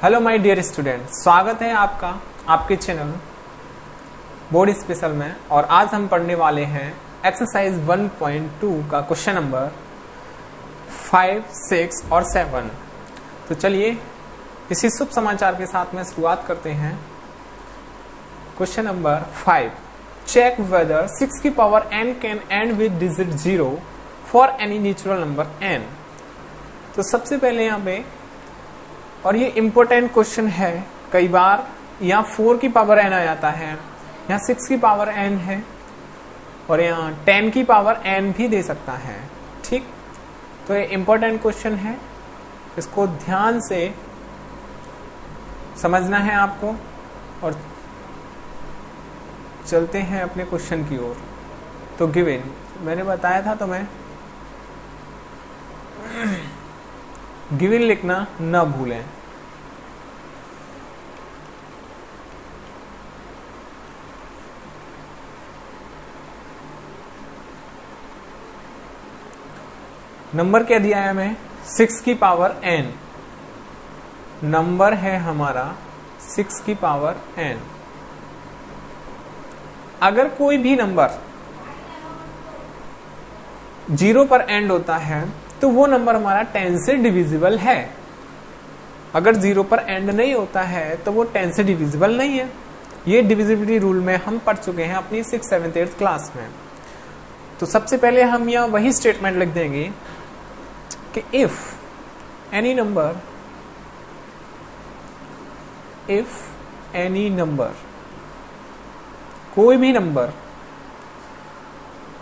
Hello my dear student, स्वागत है आपका आपके चैनल बोर्ड स्पेशल में। और आज हम पढ़ने वाले हैं एक्सरसाइज 1.2 का क्वेश्चन नंबर 5, 6 और 7। तो चलिए इसी शुभ समाचार के साथ में शुरुआत करते हैं। क्वेश्चन नंबर 5, चेक वेदर 6 की power n can and with digit 0 for any natural number n। तो सबसे पहले यहाँ पे, और ये इंपॉर्टेंट क्वेश्चन है, कई बार यहाँ 4 की पावर n आ जाता है, यहाँ 6 की पावर n है और यहाँ 10 की पावर n भी दे सकता है। ठीक, तो ये इंपॉर्टेंट क्वेश्चन है, इसको ध्यान से समझना है आपको। और चलते हैं अपने क्वेश्चन की ओर। तो गिवन मैंने बताया था, तो मैं गिवन लिखना ना भूलें। नंबर क्या दिया है हमें? 6 की पावर n। नंबर है हमारा 6 की पावर n। अगर कोई भी नंबर 0 पर एंड होता है तो वो नंबर हमारा 10 से डिविजिबल है। अगर 0 पर एंड नहीं होता है तो वो 10 से डिविजिबल नहीं है। ये डिविजिबिलिटी रूल में हम पढ़ चुके हैं अपनी 6th, 7th, 8th क्लास में। तो सबसे पहले हम यहाँ वही स्टेटमेंट लिख देंगे कि इफ एनी नंबर कोई भी number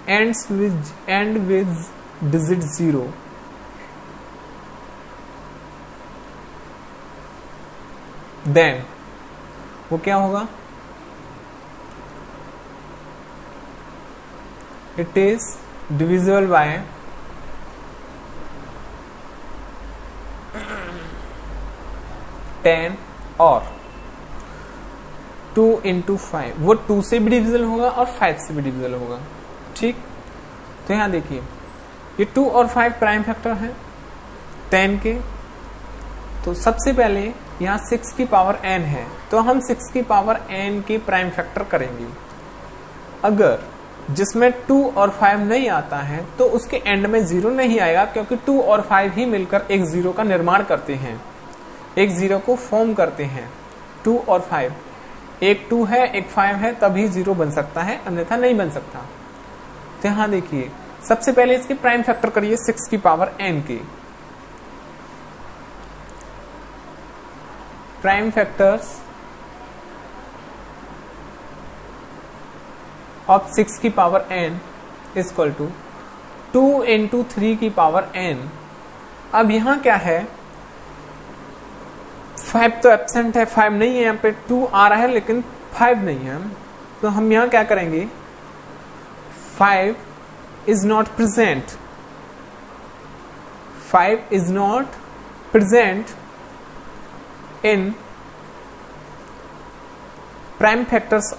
and with digit 0 then वो क्या होगा? इट इज डिविजिबल बाय 10 और 2 into 5। वो 2 से भी डिविजिबल होगा और 5 से भी डिविजिबल होगा। ठीक, तो यहां देखिए ये 2 और 5 प्राइम फैक्टर हैं 10 के। तो सबसे पहले यहाँ 6 की पावर n है, तो हम 6 की पावर n के प्राइम फैक्टर करेंगे। अगर जिसमें 2 और 5 नहीं आता है तो उसके एंड में 0 नहीं आएगा, क्योंकि 2 और 5 ही मिलकर एक 0 का निर्माण करते हैं, एक 0 को फॉर्म करते हैं। 2 और 5, एक 2 है एक 5 है, तभी 0 बन सकता है, अन्यथा नहीं बन सकता। तो यहां देखिए सबसे पहले इसके प्राइम फैक्टर करिए 6 की पावर n के। प्राइम फैक्टर्स ऑफ 6 की power n is equal to 2 into 3 की पावर n। अब यहां क्या है? 5 तो एब्सेंट है, 5 नहीं है, यहाँ पे 2 आ रहा है लेकिन 5 नहीं है। तो हम यहां क्या करेंगे? 5 is not present. 5 is not present in prime factors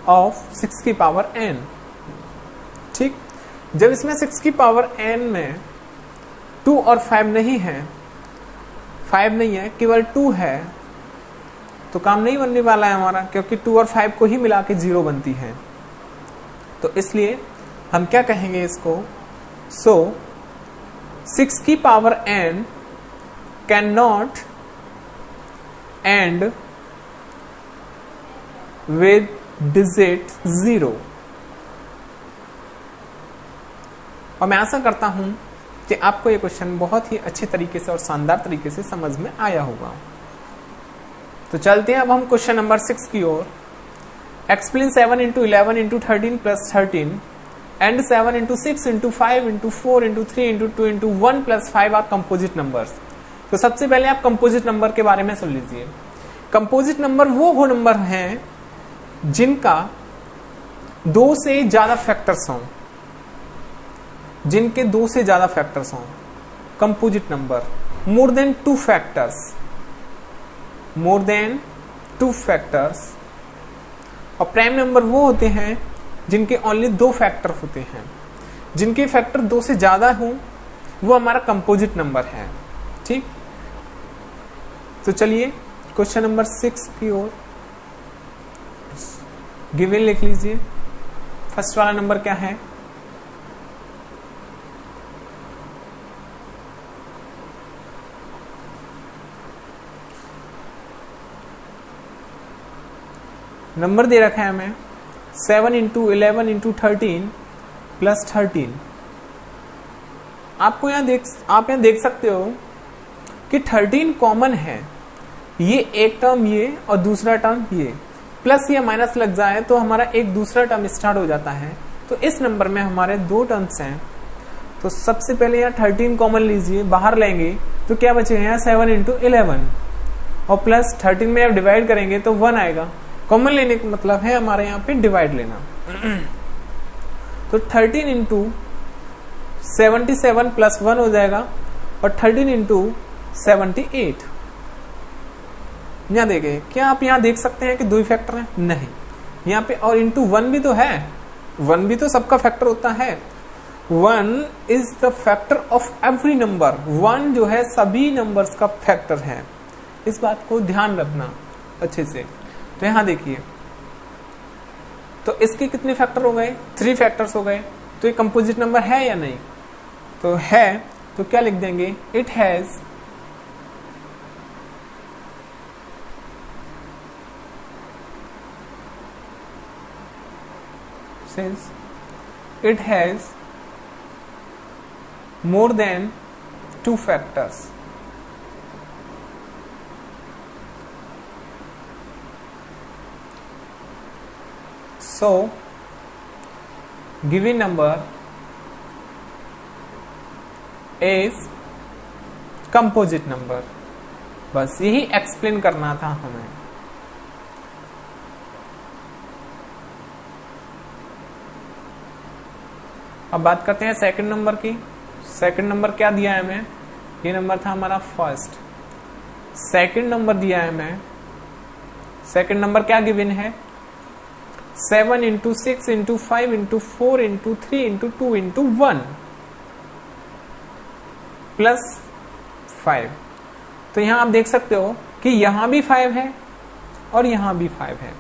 of 6 की पावर n। ठीक, जब इसमें 6 की पावर n में 2 और 5 नहीं है, 5 नहीं है, केवल 2 है, तो काम नहीं बनने वाला है हमारा, क्योंकि 2 और 5 को ही मिला के 0 बनती है। तो इसलिए हम क्या कहेंगे इसको? सो 6 की power n can not and with digit 0। और मैं आशा करता हूं कि आपको ये क्वेश्चन बहुत ही अच्छे तरीके से और शानदार तरीके से समझ में आया होगा। तो चलते हैं अब हम क्वेश्चन नंबर 6 की ओर। Explain 7 into 11 into 13 plus 13 and 7 into 6 into 5 into 4 into 3 into 2 into 1 plus 5 are composite numbers. तो सबसे पहले आप कंपोजिट नंबर के बारे में सुन लीजिए। कंपोजिट नंबर वो नंबर हैं जिनका 2 से ज्यादा फैक्टर्स हों, जिनके 2 से ज्यादा फैक्टर्स हों। Composite number more than 2 factors, more than 2 factors. और प्राइम नंबर वो होते हैं जिनके ओनली 2 फैक्टर होते हैं। जिनके फैक्टर 2 से ज्यादा हों वो हमारा कंपोजिट नंबर है। ठीक, तो चलिए क्वेश्चन नंबर 6 की ओर गिवन लिख लीजिए। फर्स्ट वाला नंबर क्या है? नंबर दे रखा है हमें 7 इंटू 11 इंटू 13 प्लस 13। आप यहाँ देख सकते हो कि 13 कॉमन है, ये एक टर्म ये और दूसरा टर्म ये, प्लस या माइनस लग जाए तो हमारा एक दूसरा टर्म स्टार्ट हो जाता है। तो इस नंबर में हमारे दो टर्म्स हैं, तो सबसे पहले यहाँ 13 कॉमन लीजिए, बाहर लेंगे तो क्या बचेगा यहाँ 7 इंटू 11 और प्लस 13 में अब डिवाइड करेंगे तो 1 आएगा। कॉमन लेने का मतलब है हमारे यहाँ पे डिवाइड लेना। तो 13 इंटू 77 प्लस 1 हो जाएगा और 13 इंटू 78। यहाँ देखें, क्या आप यहाँ देख सकते हैं कि दो ही फैक्टर हैं? नहीं, यहाँ पे और इंटू 1 भी तो है, 1 भी तो सबका फैक्टर होता है। 1 is the factor of every number, 1 जो है सभी नंबर्स का फैक्टर है। इस बात को ध्यान रखना अच्छे से। तो यहाँ देखिए, तो इसके कितने फैक्टर हो गए? 3 फैक्टर्स हो गए। तो ये कंपोजिट नंबर है या नहीं? तो है, तो क्या लिख देंगे? It has since it has more than 2 factors. So given number is composite number। बस यही एक्सप्लेन करना था हमें। अब बात करते हैं सेकंड नंबर की। सेकंड नंबर क्या दिया है हमें? ये नंबर था हमारा फर्स्ट। सेकंड नंबर दिया है हमें, सेकंड नंबर क्या गिवन है? 7 into 6 into 5 into 4 into 3 into 2 into 1 plus 5। तो यहां आप देख सकते हो कि यहां भी 5 है और यहां भी 5 है।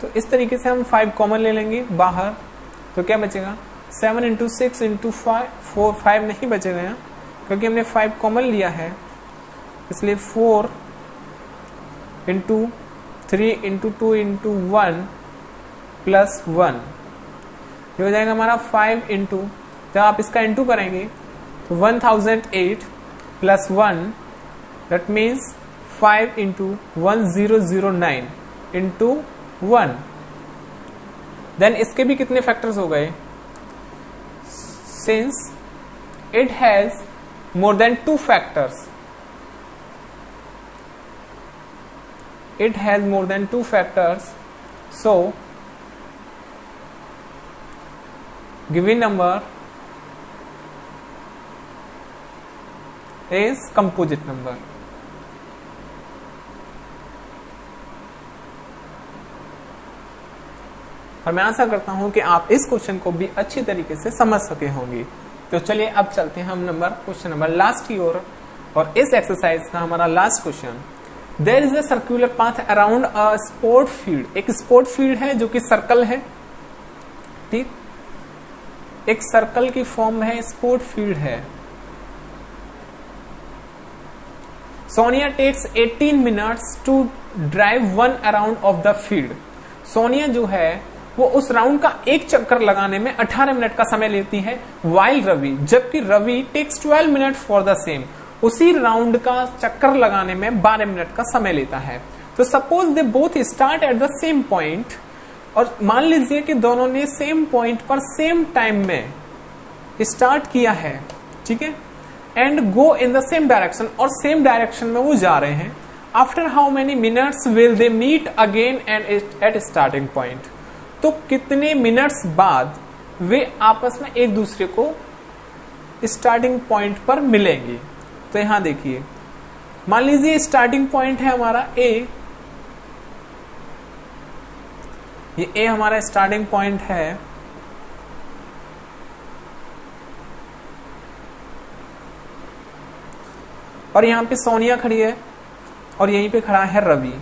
तो इस तरीके से हम 5 कॉमन ले लेंगे बाहर, तो क्या बचेगा? 7 इंटू 6 इंटू 5 नहीं बचेगा यहाँ, क्योंकि हमने 5 कॉमन लिया है, इसलिए 4 इंटू 3 इंटू 2 इंटू 1 प्लस 1। ये हो जाएगा हमारा 5 इंटू, जब आप इसका इंटू करेंगे तो 1008 plus 1, that means 5 into 1009 into 1। Then इसके भी कितने फैक्टर्स हो गए? Since it has more than 2 factors, it has more than 2 factors, so given number is composite number। और मैं आशा करता हूं कि आप इस क्वेश्चन को भी अच्छी तरीके से समझ सके होंगे। तो चलिए अब चलते हैं हम क्वेश्चन नंबर लास्ट की ओर, और इस एक्सरसाइज का हमारा last question. There is a circular path around a sport field. एक स्पोर्ट फील्ड है जो कि सर्कल है, ठीक, एक सर्कल की फॉर्म है, स्पोर्ट फील्ड है। Sonia takes 18 minutes to drive 1 around of the field. Sonia जो है वो उस राउंड का एक चक्कर लगाने में 18 मिनट का समय लेती है, वाइल रवि, जबकि Ravi takes 12 minute for the same, उसी राउंड का चक्कर लगाने में 12 मिनट का समय लेता है। तो suppose they both start at the same point, और मान लीजिए कि दोनों ने सेम पॉइंट पर सेम टाइम में स्टार्ट किया है, ठीक है, and go in the same direction, और सेम डायरेक्शन में वो जा रहे हैं। After how many minutes will they meet again and at starting point. तो कितने मिनट्स बाद वे आपस में एक दूसरे को स्टार्टिंग पॉइंट पर मिलेंगे? तो यहां देखिए, मान लीजिए स्टार्टिंग पॉइंट है हमारा ए, ये ए हमारा स्टार्टिंग पॉइंट है, और यहाँ पे सोनिया खड़ी है और यहीं पे खड़ा है रवि।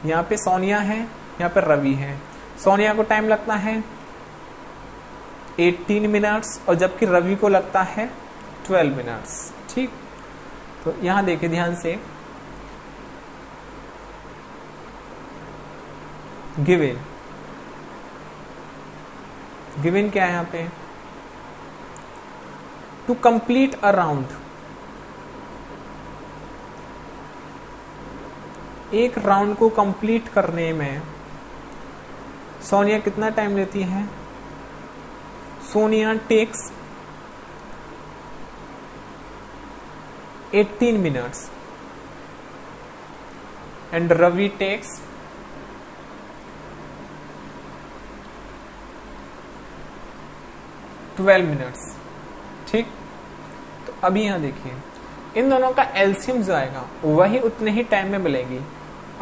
यहाँ पे सोनिया है, यहाँ पे रवि है। सोनिया को टाइम लगता है 18 मिनट्स और जबकि रवि को लगता है 12 मिनट्स। ठीक, तो यहां देखिए ध्यान से, गिवन क्या है यहाँ पे, टू कंप्लीट अ राउंड, एक राउंड को कंप्लीट करने में सोनिया कितना टाइम लेती है। Sonia takes 18 minutes and Ravi takes 12 minutes। ठीक, तो अभी यहां देखिए इन दोनों का एलसीएम जो आएगा वही उतने ही टाइम में मिलेगी।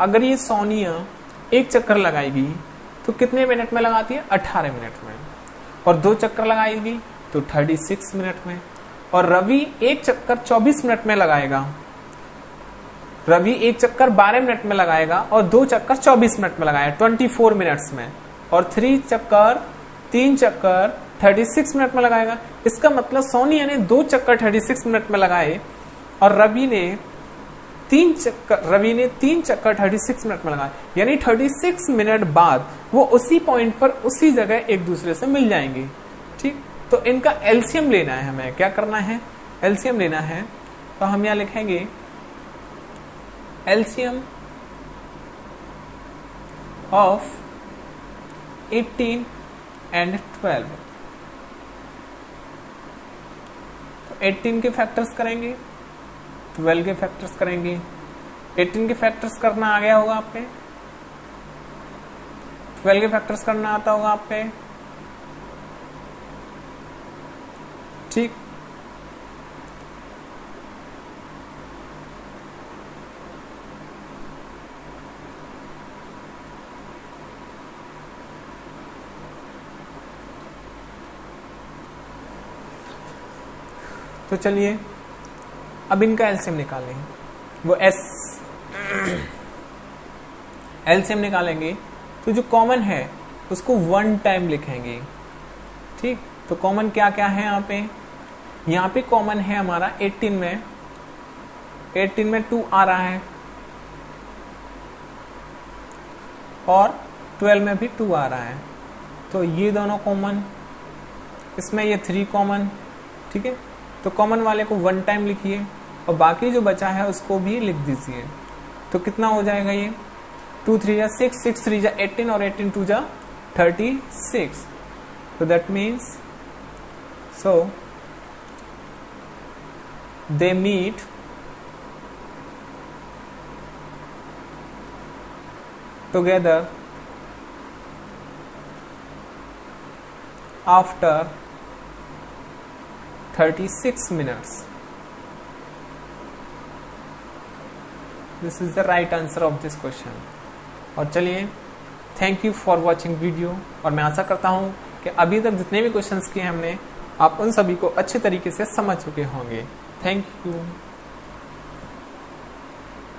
अगर ये सोनिया एक चक्कर लगाएगी तो कितने मिनट में लगाती है, 18 मिनट में, और 2 चक्कर लगाएगी तो 36 मिनट में, और रवि एक चक्कर 24 मिनट में लगाएगा, रवि एक चक्कर 12 मिनट में लगाएगा और 2 चक्कर 24 मिनट में लगाएगा 24 मिनट्स में, और 3 चक्कर 36 मिनट में लगाएगा। इसका मतलब सोनिया ने 2 चक्कर 36 मिनट में लगाए और रवि ने 3 चक्कर 36 मिनट में लगाए, यानी 36 मिनट बाद वो उसी पॉइंट पर उसी जगह एक दूसरे से मिल जाएंगे। ठीक, तो इनका एलसीएम लेना है, हमें क्या करना है, एलसीएम लेना है। तो हम यहां लिखेंगे एलसीएम ऑफ 18 एंड 12। तो 18 के फैक्टर्स करेंगे, 12 के फैक्टर्स करेंगे। 18 के फैक्टर्स करना आ गया होगा आप पे, 12 के फैक्टर्स करना आता होगा आप पे। ठीक, तो चलिए अब इनका एलसीएम निकालें। वो एलसीएम निकालेंगे तो जो कॉमन है उसको 1 टाइम लिखेंगे। ठीक, तो कॉमन क्या क्या है यहाँ पे कॉमन है हमारा 18 में 2 आ रहा है और 12 में भी 2 आ रहा है, तो ये दोनों कॉमन, इसमें ये 3 कॉमन। ठीक है, तो कॉमन वाले को 1 टाइम लिखिए और बाकी जो बचा है उसको भी लिख दीजिए। तो कितना हो जाएगा ये, 2 3 जा 6, 6 3 जा 18 और 18 2 जा 36। So that means, so they meet together after 36 minutes. This is the right answer of this question. और चलिए, thank you for watching video, और मैं आशा करता हूँ कि अभी तक जितने भी क्वेश्चंस किए हमने आप उन सभी को अच्छे तरीके से समझ चुके होंगे। Thank you.